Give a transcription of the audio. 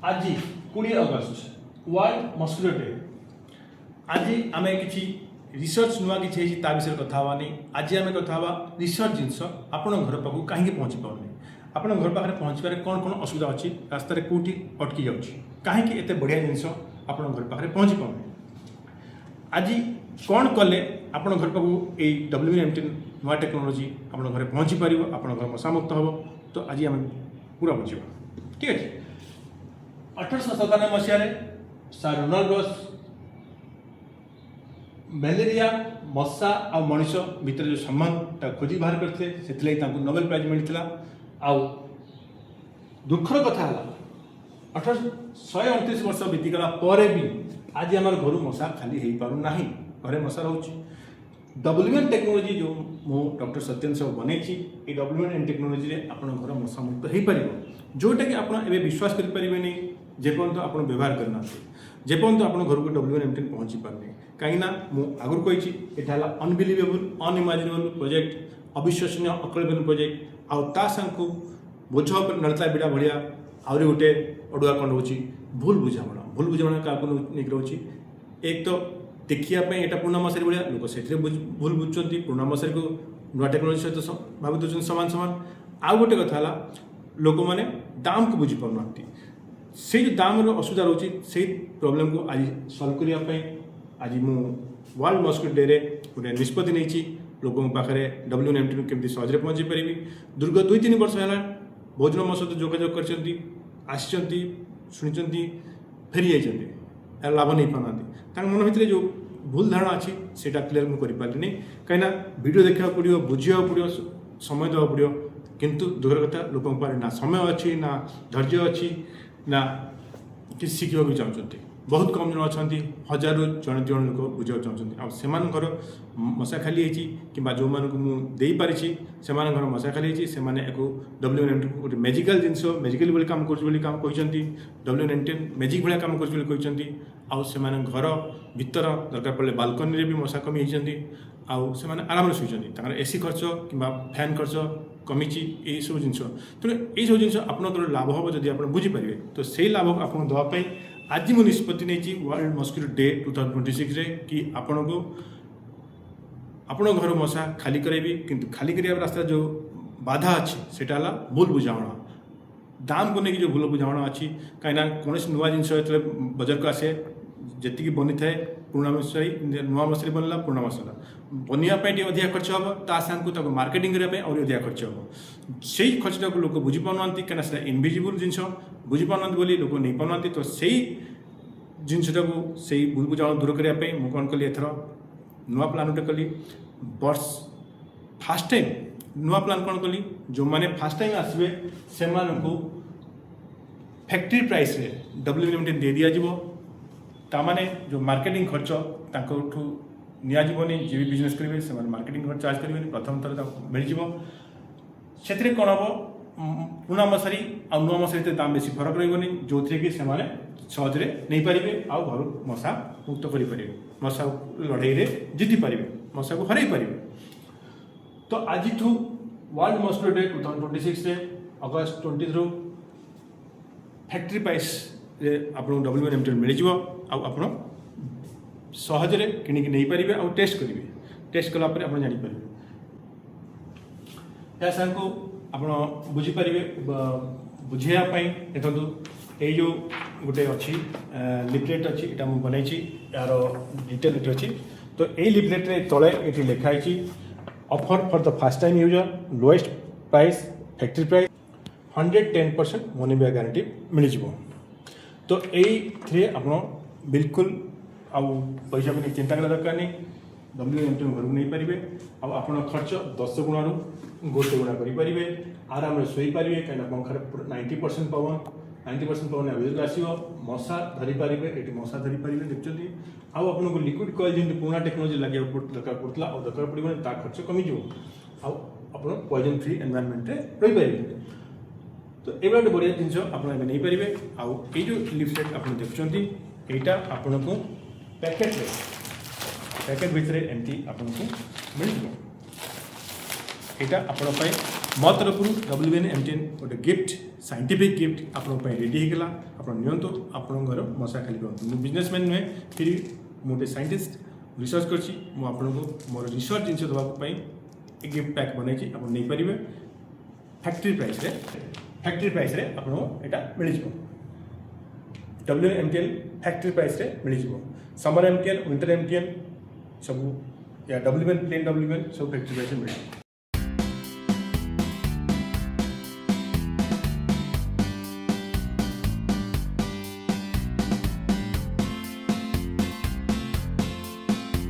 आज 20 अगस्त world mosquito day. आज आम कि रिसर्च नुआ कि विषय कथा नहीं। आज आम कथा रिसर्च जिनस आप घर पाक कहीं पहुँची पाने आप घर पाखे पहुँचवे कौन कौन असुविधा अच्छी रास्त कौटी अटकी जाऊँगी कहीं एत बढ़िया जिनस आप घर पाखे पहुँची पाने। आज कौन कले आप घर पाक WM18 नुआ टेक्नोलोजी आप घर पहुँची पार आप घर मशा मुक्त हम। तो आज आम पूरा बुझा ठीक अच्छे। 1897 मसीह सर रोनाल्ड रॉस मैलेरिया मशा आ मनीष भितर जो संबंध खोजी बाहर करते से नोबेल प्राइज मिलता। आउ दुखर कथा है 129 वर्ष बीतीगला भी आज आम घर मशा खाली हो पारना घरे मशा रोच। WM टेक्नोलोजी जो मु डॉक्टर सत्यन साहू बनई WM टेक्नोलोजी आप घर मशा मुक्त हो पार जोटा कि आप विश्वास करें जेपर्यंत आप व्यवहार करना जेपर्यंत आप घर को WM18 पहुँची पारने कहीं आगुरी कही यहाँ अनबिलीवेबल अनइमाजिनेबल प्रोजेक्ट अविश्वसनीय अकल्पनीय प्रोजेक्ट आउ सांग बोझ नड़ता बिड़ा भाया आहरी गोटे अड़ुआ कौन रोचे भूल बुझाणा क्या रोचे। एक तो देखिए यहाँ पुराना मशारी भाया लोक से भूल बुझुंट पुराना मशारी को नुआ टेक्नोलोजी सहित भावी दूसरे सामान सामान। आउ गोटे कथा लोक मैंने दाम को बुझी पारना से जो दाम असुविधा रोचे से प्रॉब्लम को आज सल्व करने आज मु वर्ल्ड मस्किटो डे रे गोटे निष्पत्ति नहीं लोगों पाखे WM18 केमती सहजरे पहुँची पारि। दीर्घ 2-3 वर्ष है बहुत जन मो सहित जोगाजोग कर शुणी फेरी जाइए लाभ नहीं पाना मन भितर जो भूल धारणा अच्छी से क्लीयर मुझे करें कहीं वीडियो देखा पड़ो बुझा पड़ो समय देवा पड़ो किंतु दुखर कथा लोगों पर ना समय अच्छी ना धैर्य अच्छी ना कि शिखा भी चाहते बहुत कम जन अच्छा 1000 जन लोक बुझा चाहते आर मशा खाली होती कि जो मुझे पारी से मशा खाली से WM18 गोटे मेजिकल जिनस मेजिकल भाई काम कहते WM18 मेजिक भाया काम कहते घर भीतर दरकार पड़े बालकनी भी मशा कमी होती से आराम से शुचर AC खर्च कि फैन खर्च कमी यही सब जिन तेणु यही सब जिन आप लाभ हम जब आप बुझीपारे तो से लाभ आपको देवाई आज मुझे निष्पत्ति नहीं वर्ल्ड मस्किटो डे 2026 रे कि आपण को आपण घर मशा खाली करेबी किंतु खाली करिया रास्ता जो बाधा अच्छी सेटा भूल बुझाणा दाम को लेकिन जो भूल बुझाणा अच्छी कहीं कौन नुआ जिन बजार को आसे जी बनी थाए पुराना मशारी नुआ मशारी बनला पुराना मशाला बनवाई अधिक खर्च हम ता सांग मार्केटिंग करने और अधिक खर्च हम से खर्चटा को लोग बुझी पाना कहीं इनविजिबल जिन बुझी पाना लोक नहीं पाना। तो से जिनटा को से भूल बुझाण दूर करने मुझे कौन कली एथर नुआ प्लान गोटे कली वर्ष फास्ट टाइम नुआ प्लान कौन कली जो मैंने फास्ट टाइम आसवे से फैक्ट्री प्राइस रे WM18 दे दिज्व ताने जो मार्केटिंग खर्च ताकू निजी जी भी बिजनेस करेंगे से मार्केटिंग खर्च चार्ज करेंगे प्रथम थर मिल से कौन हम पुराना मशारी आ नुआ मशारी दाम बेसी फरक रही जो थी कि सहजरे नहीं पारे आ घर मशा मुक्त करें मशा लड़ाई जीति पारे मशा को हर पारे। तो आज वर्ल्ड मस्किटो डे 2026 रे अगस्त 20 रु फैक्ट्री प्राइस आप WM18 मिल आप सहजरे किणिकी नहीं पारे आ टेस्ट करेंगे टेस्ट कलापर आप जापर या सांग आप बुझीपारे बुझापी देखो ये जो गोटे अच्छी लिफलेट अच्छी यहाँ मुझे बनई यार डिटेल ये अच्छी। तो ये लिफलेट तले ये लिखाई offer for the first time user lowest price factory price 110% money back guarantee मिल। तो ये आप बिल्कुल आ पैसा भी चिंता करने दरकार नहीं WM18 घर को नहीं पारे आप खर्च 10 गुणा गोटे गुणा करेंगे आराम से शोपारे कहीं पंखार 90% पवन 90% पवन एवरेज आसो मशा धरी पारे ये मशा धरी पारे देखते आपको लिक्विड कॉइल जमी पुराना टेक्नोलोजी लगे दरकार पड़ता और दरकार पड़े ता खर्च कमिज आप पॉइजन फ्री एनवायरनमेंट रही पारे। तो ये गोटे बढ़िया जिन आप नहीं पारे आउ ये जो लिफलेट आप देखुं यहाँ आपन को पैकेट भितर एमती आपको मिल यहाँ आपण मो तरफ WM18 गोटे गिफ्ट साइंटिफिक गिफ्ट आपण रेडी होगला आप नियंतु आपण घर मशा खाली करूँ मु बिजनेसमैन नुहे फिर मुझे साइंटिस्ट रिसर्च कर मोर रिसर्च जिन देवाई एक गिफ्ट पैक बनई आप नहीं पारे फैक्ट्री प्राइस रे आपको यहाँ मिल WNMTN फैक्ट्री प्राइस रे मिल समर MTN विंटर MTN सब या WN प्लेन WN सब फैक्ट्री प्राइस मिल